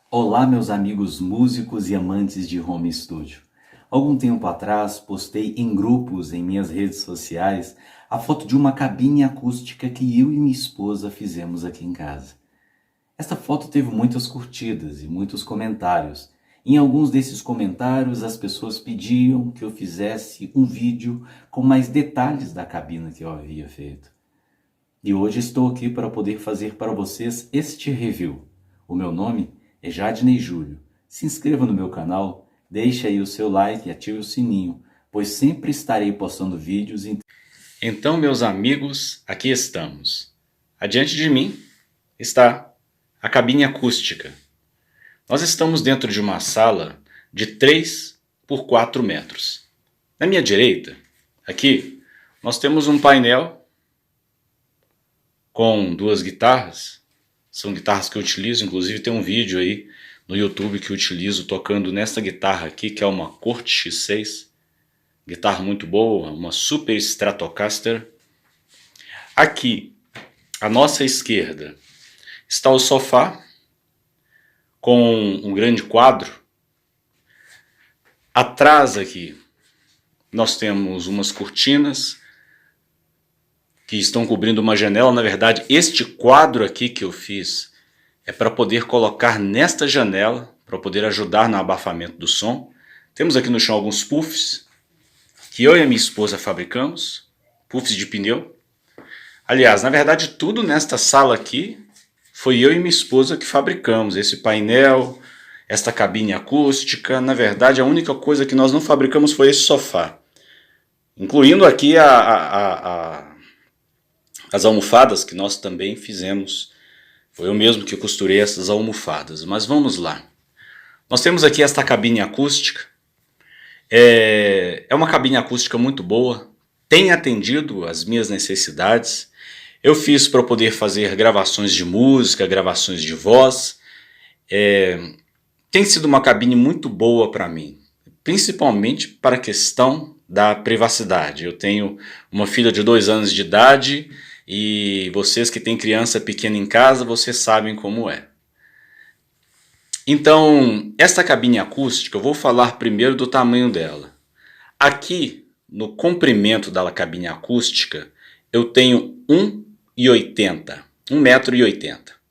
Olá, meus amigos músicos e amantes de home studio. Algum tempo atrás, postei em grupos em minhas redes sociais a foto de uma cabine acústica que eu e minha esposa fizemos aqui em casa. Esta foto teve muitas curtidas e muitos comentários. Em alguns desses comentários, as pessoas pediam que eu fizesse um vídeo com mais detalhes da cabina que eu havia feito. E hoje estou aqui para poder fazer para vocês este review. O meu nome é Jadney Júlio. Se inscreva no meu canal, deixe aí o seu like e ative o sininho, pois sempre estarei postando vídeos. Então, meus amigos, aqui estamos. Adiante de mim está a cabine acústica. Nós estamos dentro de uma sala de 3 por 4 metros. Na minha direita, aqui, nós temos um painel com duas guitarras. São guitarras que eu utilizo, inclusive tem um vídeo aí no YouTube que eu utilizo tocando nessa guitarra aqui, que é uma Corte X6. Guitarra muito boa, uma Super Stratocaster. Aqui, à nossa esquerda, está o sofá com um grande quadro. Atrás aqui, nós temos umas cortinas que estão cobrindo uma janela. Na verdade, este quadro aqui que eu fiz é para poder colocar nesta janela, para poder ajudar no abafamento do som. Temos aqui no chão alguns puffs, que eu e a minha esposa fabricamos, puffs de pneu. Aliás, na verdade, tudo nesta sala aqui foi eu e minha esposa que fabricamos. Esse painel, esta cabine acústica. Na verdade, a única coisa que nós não fabricamos foi esse sofá. Incluindo aqui as almofadas que nós também fizemos. Foi eu mesmo que costurei essas almofadas. Mas vamos lá. Nós temos aqui esta cabine acústica. É uma cabine acústica muito boa. Tem atendido as minhas necessidades. Eu fiz para poder fazer gravações de música, gravações de voz. Tem sido uma cabine muito boa para mim. Principalmente para a questão da privacidade. Eu tenho uma filha de 2 anos de idade e vocês que têm criança pequena em casa, vocês sabem como é. Então, esta cabine acústica, eu vou falar primeiro do tamanho dela. Aqui, no comprimento da cabine acústica, eu tenho 1,80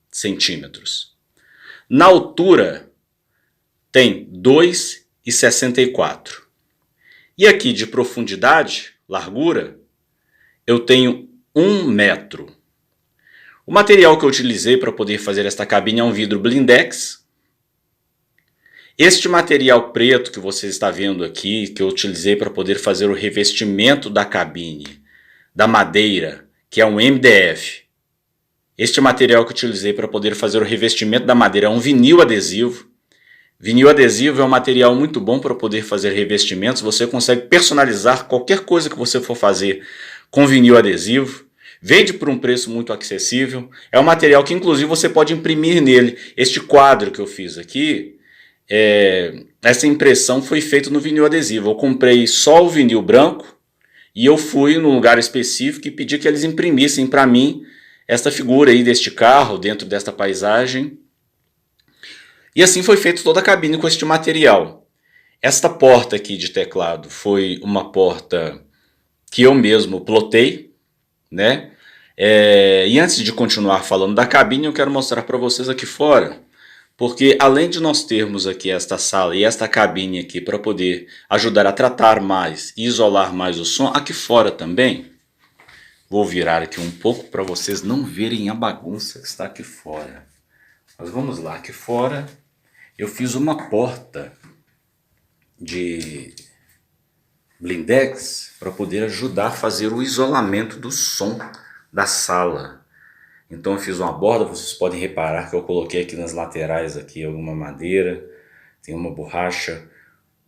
centímetros. Na altura, tem 2,64. E aqui de profundidade, largura, eu tenho 1 metro. O material que eu utilizei para poder fazer esta cabine é um vidro blindex. Este material preto que você está vendo aqui, que eu utilizei para poder fazer o revestimento da cabine, da madeira, que é um MDF. Este material que eu utilizei para poder fazer o revestimento da madeira é um vinil adesivo. Vinil adesivo é um material muito bom para poder fazer revestimentos. Você consegue personalizar qualquer coisa que você for fazer com vinil adesivo. Vende por um preço muito acessível. É um material que inclusive você pode imprimir nele. Este quadro que eu fiz aqui, essa impressão foi feita no vinil adesivo. Eu comprei só o vinil branco e eu fui num lugar específico e pedi que eles imprimissem para mim esta figura aí deste carro dentro desta paisagem. E assim foi feita toda a cabine com este material. Esta porta aqui de teclado foi uma porta que eu mesmo plotei, né? E antes de continuar falando da cabine, eu quero mostrar para vocês aqui fora, porque além de nós termos aqui esta sala e esta cabine aqui para poder ajudar a tratar mais e isolar mais o som, aqui fora também, vou virar aqui um pouco para vocês não verem a bagunça que está aqui fora. Mas vamos lá, aqui fora eu fiz uma porta de blindex para poder ajudar a fazer o isolamento do som da sala. Então eu fiz uma borda, vocês podem reparar que eu coloquei aqui nas laterais aqui alguma madeira, tem uma borracha,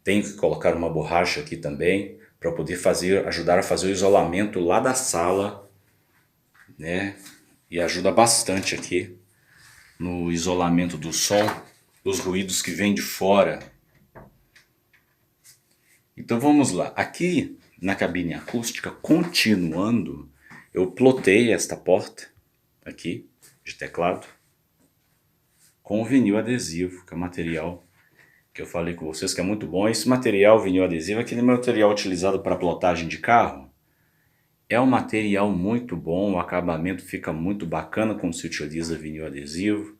tenho que colocar uma borracha aqui também para poder ajudar a fazer o isolamento lá da sala, né? E ajuda bastante aqui no isolamento do som, dos ruídos que vêm de fora. Então vamos lá. Aqui na cabine acústica, continuando, eu plotei esta porta aqui de teclado com o vinil adesivo, que é o material que eu falei com vocês que é muito bom. Esse material vinil adesivo é aquele material utilizado para plotagem de carro. É um material muito bom, o acabamento fica muito bacana quando se utiliza vinil adesivo.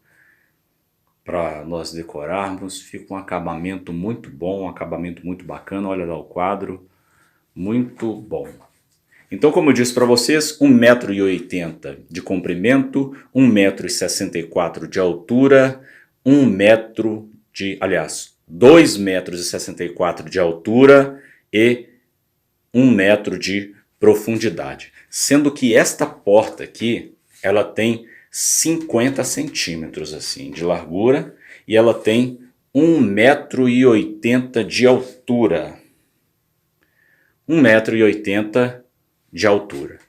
Para nós decorarmos, fica um acabamento muito bom, um acabamento muito bacana. Olha lá o quadro, muito bom. Então, como eu disse para vocês, 1,80 m de comprimento, 1,64 m de altura, 2,64 m de altura e 1 metro de profundidade. Sendo que esta porta aqui, ela tem 50 centímetros assim de largura e ela tem 1,80 m de altura. 1,80 m de altura.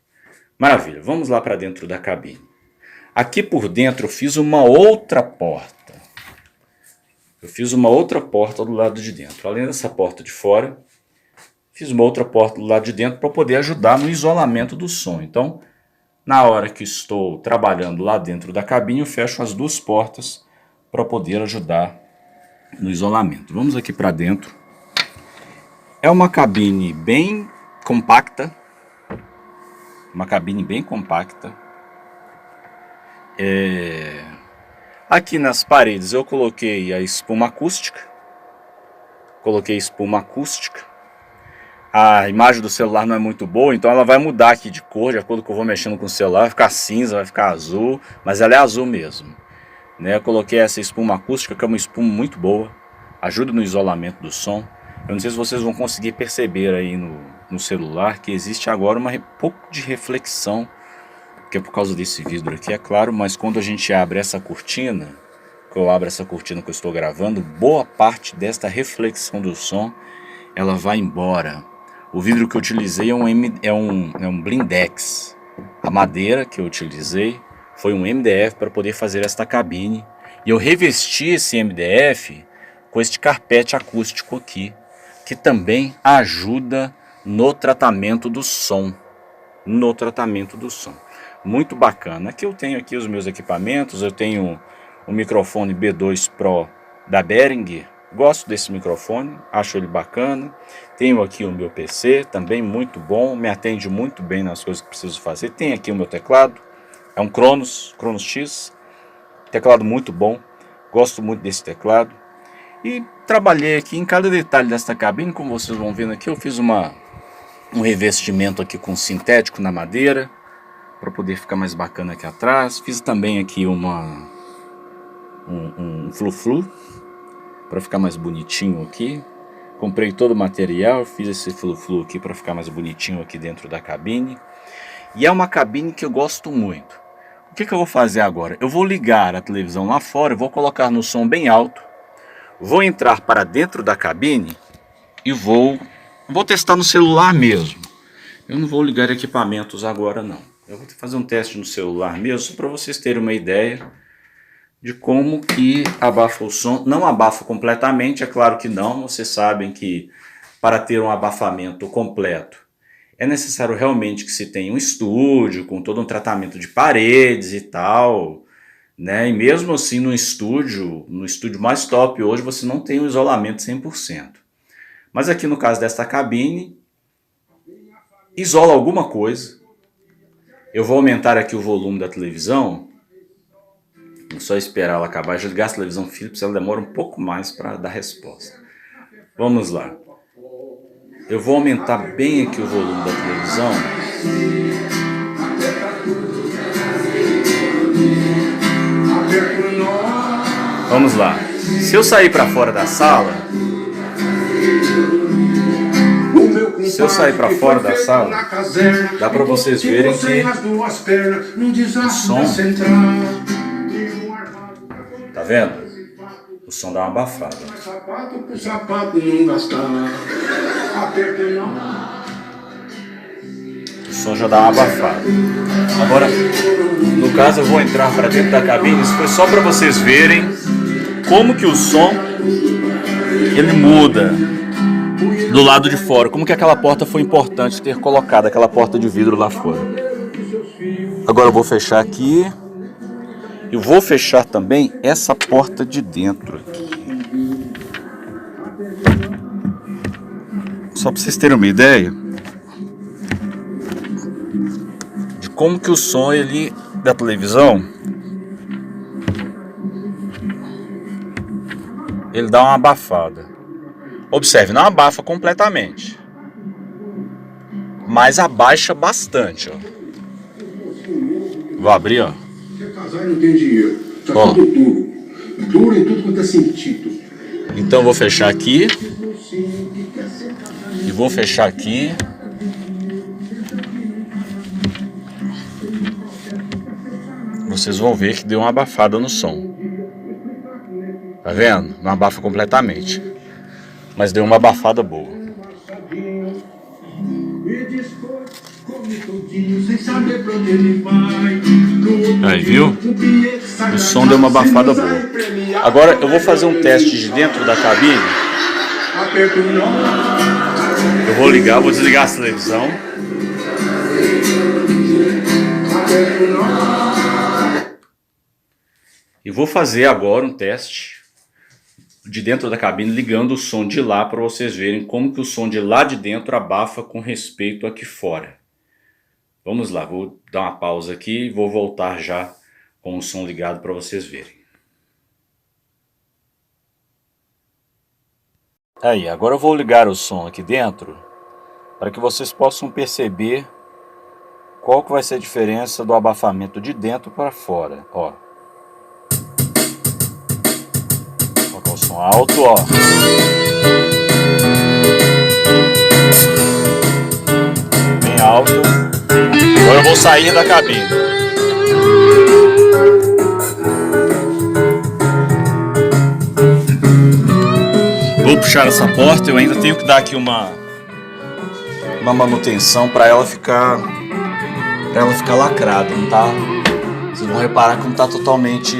Maravilha, vamos lá para dentro da cabine. Aqui por dentro eu fiz uma outra porta. Eu fiz uma outra porta do lado de dentro. Além dessa porta de fora, fiz uma outra porta do lado de dentro para poder ajudar no isolamento do som. Então, na hora que estou trabalhando lá dentro da cabine, eu fecho as duas portas para poder ajudar no isolamento. Vamos aqui para dentro. É uma cabine bem compacta. Uma cabine bem compacta. Aqui nas paredes eu coloquei a espuma acústica. A imagem do celular não é muito boa, então ela vai mudar aqui de cor, de acordo com que eu vou mexendo com o celular. Vai ficar cinza, vai ficar azul, mas ela é azul mesmo. Eu coloquei essa espuma acústica, que é uma espuma muito boa. Ajuda no isolamento do som. Eu não sei se vocês vão conseguir perceber aí no celular que existe agora um pouco de reflexão, que é por causa desse vidro aqui, é claro, mas quando a gente abre essa cortina, que eu abro essa cortina que eu estou gravando, boa parte desta reflexão do som, ela vai embora. O vidro que eu utilizei é um blindex. A madeira que eu utilizei foi um MDF para poder fazer esta cabine. E eu revesti esse MDF com este carpete acústico aqui, que também ajuda no tratamento do som. Muito bacana. Aqui eu tenho aqui os meus equipamentos. Eu tenho o microfone B2 Pro da Behringer. Gosto desse microfone, acho ele bacana. Tenho aqui o meu PC, também muito bom, me atende muito bem nas coisas que preciso fazer. Tem aqui o meu teclado, é um Kronos X, teclado muito bom, gosto muito desse teclado. E trabalhei aqui em cada detalhe desta cabine, como vocês vão vendo aqui, eu fiz um revestimento aqui com sintético na madeira, para poder ficar mais bacana aqui atrás. Fiz também aqui um flu-flu, para ficar mais bonitinho aqui. Comprei todo o material, fiz esse flu-flu aqui para ficar mais bonitinho aqui dentro da cabine. E é uma cabine que eu gosto muito. O que eu vou fazer agora? Eu vou ligar a televisão lá fora, eu vou colocar no som bem alto, vou entrar para dentro da cabine e vou testar no celular mesmo. Eu não vou ligar equipamentos agora não. Eu vou fazer um teste no celular mesmo, só para vocês terem uma ideia de como que abafa o som. Não abafa completamente, é claro que não. Vocês sabem que para ter um abafamento completo é necessário realmente que se tenha um estúdio com todo um tratamento de paredes e tal, E mesmo assim no estúdio mais top hoje você não tem um isolamento 100%. Mas aqui no caso desta cabine, isola alguma coisa. Eu vou aumentar aqui o volume da televisão. É só esperar ela acabar. Eu já ligar a televisão Philips, ela demora um pouco mais para dar resposta. Vamos lá. Eu vou aumentar bem aqui o volume da televisão. Vamos lá. Se eu sair para fora da sala, dá para vocês verem que o som, tá vendo? O som dá uma abafada. O som já dá uma abafada. Agora, no caso, eu vou entrar para dentro da cabine. Isso foi só para vocês verem como que o som ele muda do lado de fora. Como que aquela porta foi importante ter colocado aquela porta de vidro lá fora. Agora eu vou fechar aqui Eu vou fechar também essa porta de dentro aqui. Só para vocês terem uma ideia de como que o som ali da televisão ele dá uma abafada. Observe, não abafa completamente, mas abaixa bastante, ó. Vou abrir, ó. Quer casar e não tem dinheiro. Tá tudo duro. Duro em tudo quanto é sentido. Então vou fechar aqui. E vou fechar aqui. Vocês vão ver que deu uma abafada no som. Tá vendo? Não abafa completamente, mas deu uma abafada boa. Aí, viu? O som deu uma abafada boa. Agora eu vou fazer um teste de dentro da cabine. Eu vou ligar, vou desligar a televisão. E vou fazer agora um teste de dentro da cabine, ligando o som de lá para vocês verem como que o som de lá de dentro abafa com respeito aqui fora. Vamos lá, vou dar uma pausa aqui e vou voltar já com o som ligado para vocês verem. Aí, agora eu vou ligar o som aqui dentro para que vocês possam perceber qual que vai ser a diferença do abafamento de dentro para fora, ó. Som alto, ó. Bem alto. Agora eu vou sair da cabine. Vou puxar essa porta. Eu ainda tenho que dar aqui uma manutenção para ela ficar lacrada, não tá? Vocês vão reparar que não tá totalmente.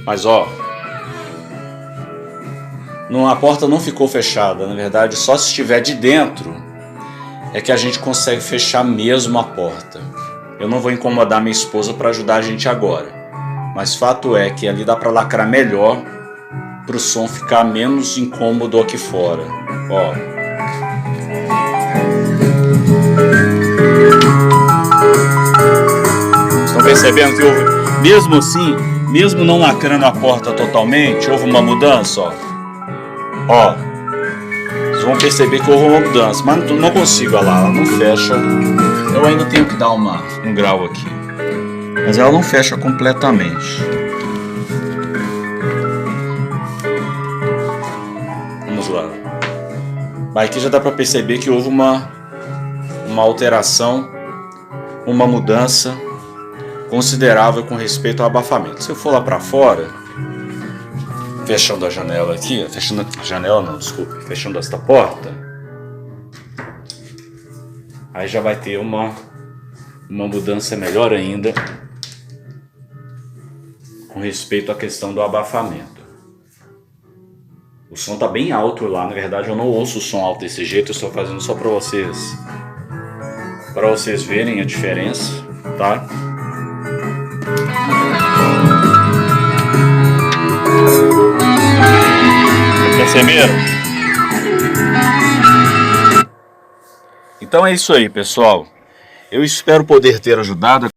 Mas ó, a porta não ficou fechada, na verdade só se estiver de dentro é que a gente consegue fechar mesmo a porta. Eu não vou incomodar minha esposa para ajudar a gente agora, mas fato é que ali dá para lacrar melhor para o som ficar menos incômodo aqui fora. Ó. Estão percebendo que houve, mesmo assim, mesmo não lacrando a porta totalmente, houve uma mudança, ó. Ó, vocês vão perceber que houve uma mudança, mas não consigo, olha lá, ela não fecha. Eu ainda tenho que dar um grau aqui, mas ela não fecha completamente. Vamos lá. Mas aqui já dá para perceber que houve uma alteração, uma mudança considerável com respeito ao abafamento. Se eu for lá para fora, fechando a janela aqui, fechando a janela não, desculpe, fechando esta porta, aí já vai ter uma mudança melhor ainda com respeito à questão do abafamento. O som tá bem alto lá, na verdade eu não ouço o som alto desse jeito, eu estou fazendo só para vocês verem a diferença, tá? Perceberam? Então é isso aí, pessoal. Eu espero poder ter ajudado